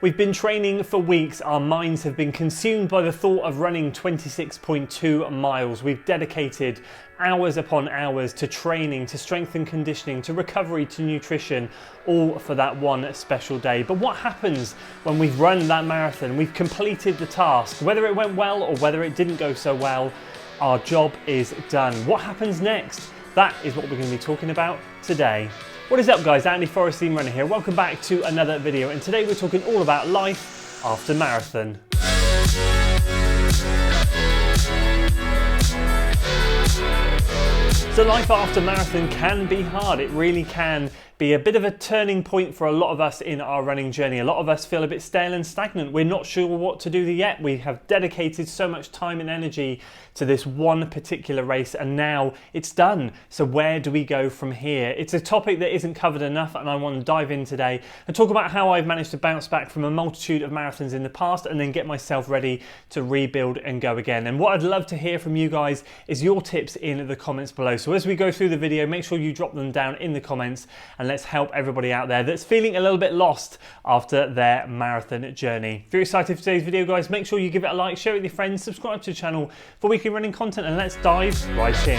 We've been training for weeks. Our minds have been consumed by the thought of running 26.2 miles. We've dedicated hours upon hours to training, to strength and conditioning, to recovery, to nutrition, all for that one special day. But what happens when we've run that marathon? We've completed the task. Whether it went well or whether it didn't go so well, our job is done. What happens next? That is what we're going to be talking about today. What is up, guys? Andy Forrest, Team Runner here. Welcome back to another video, and today we're talking all about life after marathon. So life after marathon can be hard. It really can be a bit of a turning point for a lot of us in our running journey. A lot of us feel a bit stale and stagnant. We're not sure what to do yet. We have dedicated so much time and energy to this one particular race, and now it's done. So where do we go from here? It's a topic that isn't covered enough, and I want to dive in today and talk about how I've managed to bounce back from a multitude of marathons in the past and then get myself ready to rebuild and go again. And what I'd love to hear from you guys is your tips in the comments below. So as we go through the video, make sure you drop them down in the comments, and let's help everybody out there that's feeling a little bit lost after their marathon journey. If you're excited for today's video, guys, make sure you give it a like, share it with your friends, subscribe to the channel for weekly running content, and let's dive right in.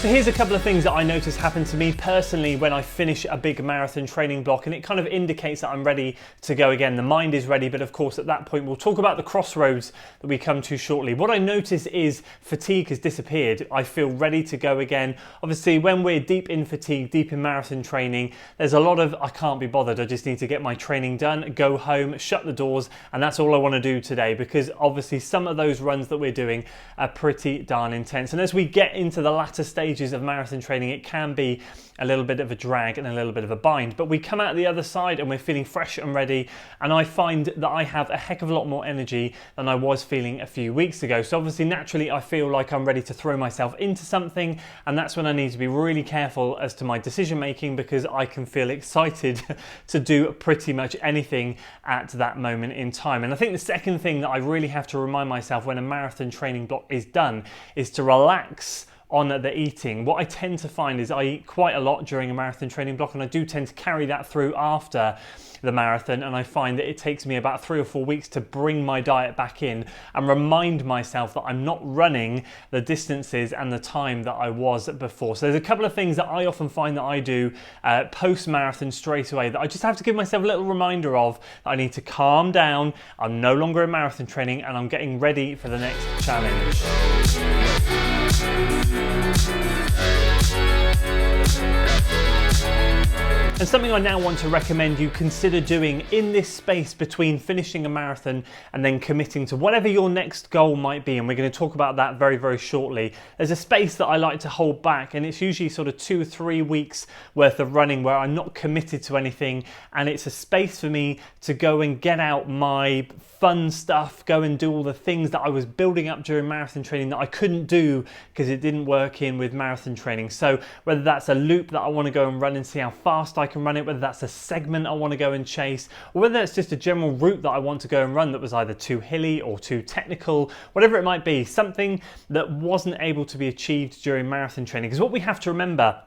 So here's a couple of things that I notice happen to me personally when I finish a big marathon training block, and it kind of indicates that I'm ready to go again. The mind is ready, but of course at that point we'll talk about the crossroads that we come to shortly. What I notice is fatigue has disappeared. I feel ready to go again. Obviously when we're deep in fatigue, deep in marathon training, there's a lot of I can't be bothered, I just need to get my training done, go home, shut the doors, and that's all I want to do today, because obviously some of those runs that we're doing are pretty darn intense. And as we get into the latter stages of marathon training, it can be a little bit of a drag and a little bit of a bind, but we come out the other side and we're feeling fresh and ready, and I find that I have a heck of a lot more energy than I was feeling a few weeks ago. So obviously naturally I feel like I'm ready to throw myself into something, and that's when I need to be really careful as to my decision making, because I can feel excited to do pretty much anything at that moment in time. And I think the second thing that I really have to remind myself when a marathon training block is done is to relax on the eating. What I tend to find is I eat quite a lot during a marathon training block, and I do tend to carry that through after the marathon, and I find that it takes me about 3 or 4 weeks to bring my diet back in and remind myself that I'm not running the distances and the time that I was before. So there's a couple of things that I often find that I do post-marathon straight away that I just have to give myself a little reminder of, that I need to calm down. I'm no longer in marathon training and I'm getting ready for the next challenge. And something I now want to recommend you consider doing in this space between finishing a marathon and then committing to whatever your next goal might be, and we're going to talk about that very, very shortly. There's a space that I like to hold back, and it's usually sort of 2 or 3 weeks worth of running where I'm not committed to anything, and it's a space for me to go and get out my fun stuff, go and do all the things that I was building up during marathon training that I couldn't do because it didn't work in with marathon training. So whether that's a loop that I want to go and run and see how fast I can run it, whether that's a segment I want to go and chase, or whether it's just a general route that I want to go and run that was either too hilly or too technical, whatever it might be, something that wasn't able to be achieved during marathon training. Because what we have to remember,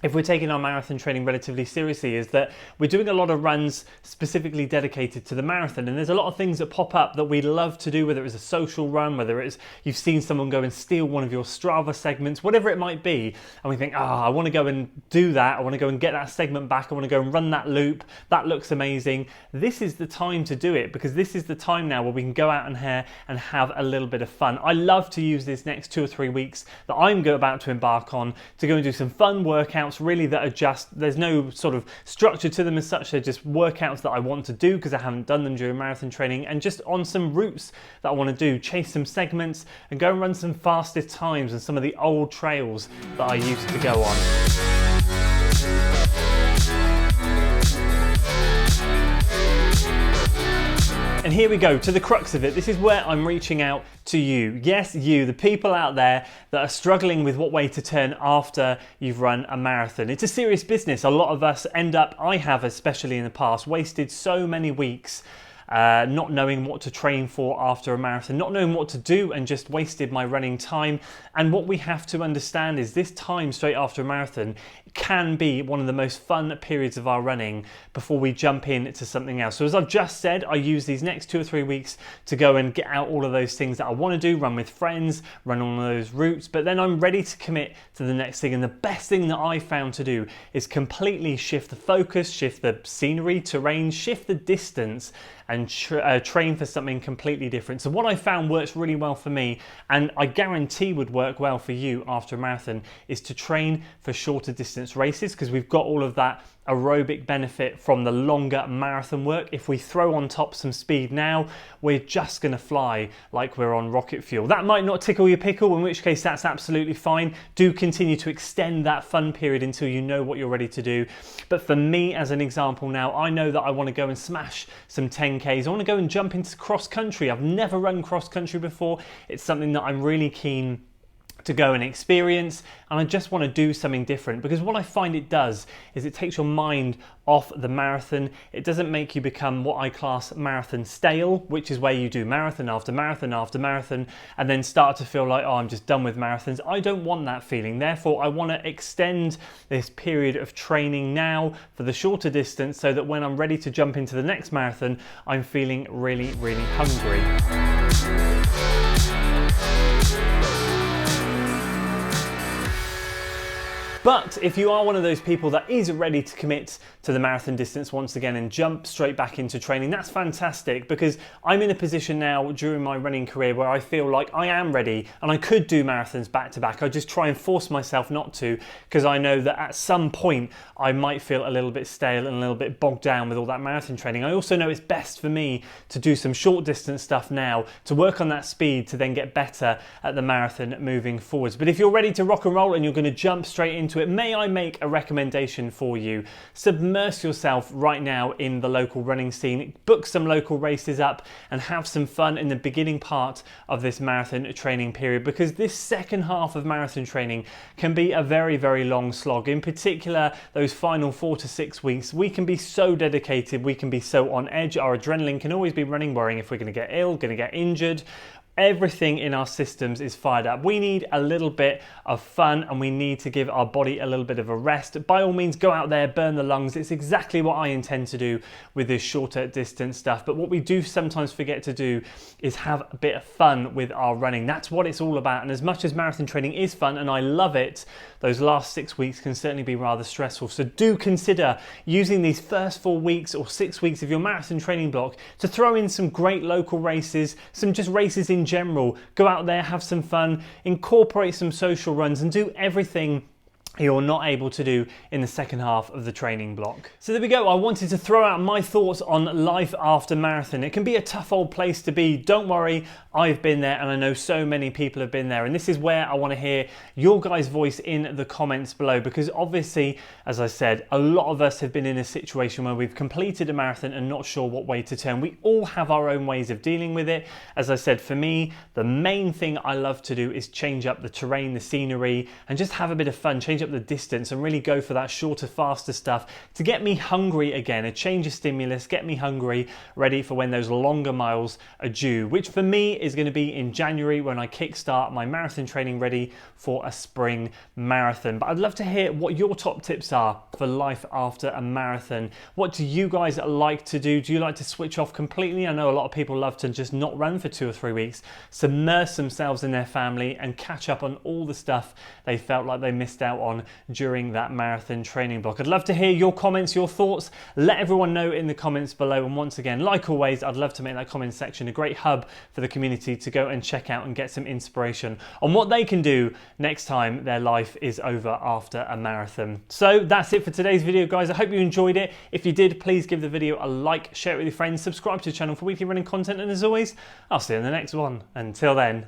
if we're taking our marathon training relatively seriously, is that we're doing a lot of runs specifically dedicated to the marathon, and there's a lot of things that pop up that we love to do, whether it's a social run, whether it's you've seen someone go and steal one of your Strava segments, whatever it might be, and we think, I want to go and do that, I want to go and get that segment back, I want to go and run that loop, that looks amazing. This is the time to do it, because this is the time now where we can go out and have a little bit of fun. I love to use this next 2 or 3 weeks that I'm about to embark on to go and do some fun workouts, really, that are just, there's no sort of structure to them as such. They're just workouts that I want to do because I haven't done them during marathon training, and just on some routes that I want to do, chase some segments and go and run some faster times and some of the old trails that I used to go on. And here we go to the crux of it. This is where I'm reaching out to you. Yes, you, the people out there that are struggling with what way to turn after you've run a marathon. It's a serious business. A lot of us end up, I have especially in the past, wasted so many weeks not knowing what to train for after a marathon, not knowing what to do, and just wasted my running time. And what we have to understand is this time straight after a marathon can be one of the most fun periods of our running before we jump into something else. So as I've just said, I use these next 2 or 3 weeks to go and get out all of those things that I want to do, run with friends, run on those routes, but then I'm ready to commit to the next thing. And the best thing that I found to do is completely shift the focus, shift the scenery, terrain, shift the distance, and train for something completely different. So what I found works really well for me, and I guarantee would work well for you after a marathon, is to train for shorter distance races, because we've got all of that aerobic benefit from the longer marathon work. If we throw on top some speed now, we're just gonna fly like we're on rocket fuel. That might not tickle your pickle, in which case that's absolutely fine. Do continue to extend that fun period until you know what you're ready to do. But for me, as an example now, I know that I wanna go and smash some 10Ks. I wanna go and jump into cross country. I've never run cross country before. It's something that I'm really keen to go and experience, and I just want to do something different, because what I find it does is it takes your mind off the marathon. It doesn't make you become what I class marathon stale, which is where you do marathon after marathon after marathon and then start to feel like, oh, I'm just done with marathons. I don't want that feeling. Therefore, I want to extend this period of training now for the shorter distance, so that when I'm ready to jump into the next marathon, I'm feeling really, really hungry. But if you are one of those people that is ready to commit to the marathon distance once again and jump straight back into training, that's fantastic, because I'm in a position now during my running career where I feel like I am ready and I could do marathons back to back. I just try and force myself not to, because I know that at some point I might feel a little bit stale and a little bit bogged down with all that marathon training. I also know it's best for me to do some short distance stuff now to work on that speed to then get better at the marathon moving forwards. But if you're ready to rock and roll and you're going to jump straight into it, may I make a recommendation for you? Submerge yourself right now in the local running scene, book some local races up and have some fun in the beginning part of this marathon training period, because this second half of marathon training can be a very, very long slog. In particular, those final 4 to 6 weeks, we can be so dedicated, we can be so on edge, our adrenaline can always be running, worrying if we're going to get ill, going to get injured. Everything in our systems is fired up. We need a little bit of fun and we need to give our body a little bit of a rest. By all means, go out there, burn the lungs. It's exactly what I intend to do with this shorter distance stuff. But what we do sometimes forget to do is have a bit of fun with our running. That's what it's all about. And as much as marathon training is fun and I love it, those last 6 weeks can certainly be rather stressful. So do consider using these first 4 weeks or 6 weeks of your marathon training block to throw in some great local races, some just races in general. Go out there, have some fun, incorporate some social runs, and do everything you're not able to do in the second half of the training block. So there we go. I wanted to throw out my thoughts on life after marathon. It can be a tough old place to be. Don't worry, I've been there and I know so many people have been there. And this is where I want to hear your guys' voice in the comments below, because obviously, as I said, a lot of us have been in a situation where we've completed a marathon and not sure what way to turn. We all have our own ways of dealing with it. As I said, for me, the main thing I love to do is change up the terrain, the scenery, and just have a bit of fun, change up the distance and really go for that shorter, faster stuff to get me hungry again, a change of stimulus, get me hungry, ready for when those longer miles are due, which for me is going to be in January when I kickstart my marathon training ready for a spring marathon. But I'd love to hear what your top tips are for life after a marathon. What do you guys like to do? Do you like to switch off completely? I know a lot of people love to just not run for 2 or 3 weeks, submerge themselves in their family and catch up on all the stuff they felt like they missed out on during that marathon training block. I'd love to hear your comments, your thoughts. Let everyone know in the comments below. And once again, like always, I'd love to make that comment section a great hub for the community to go and check out and get some inspiration on what they can do next time their life is over after a marathon. So that's it for today's video, guys. I hope you enjoyed it. If you did, please give the video a like, share it with your friends, subscribe to the channel for weekly running content, and as always, I'll see you in the next one. Until then.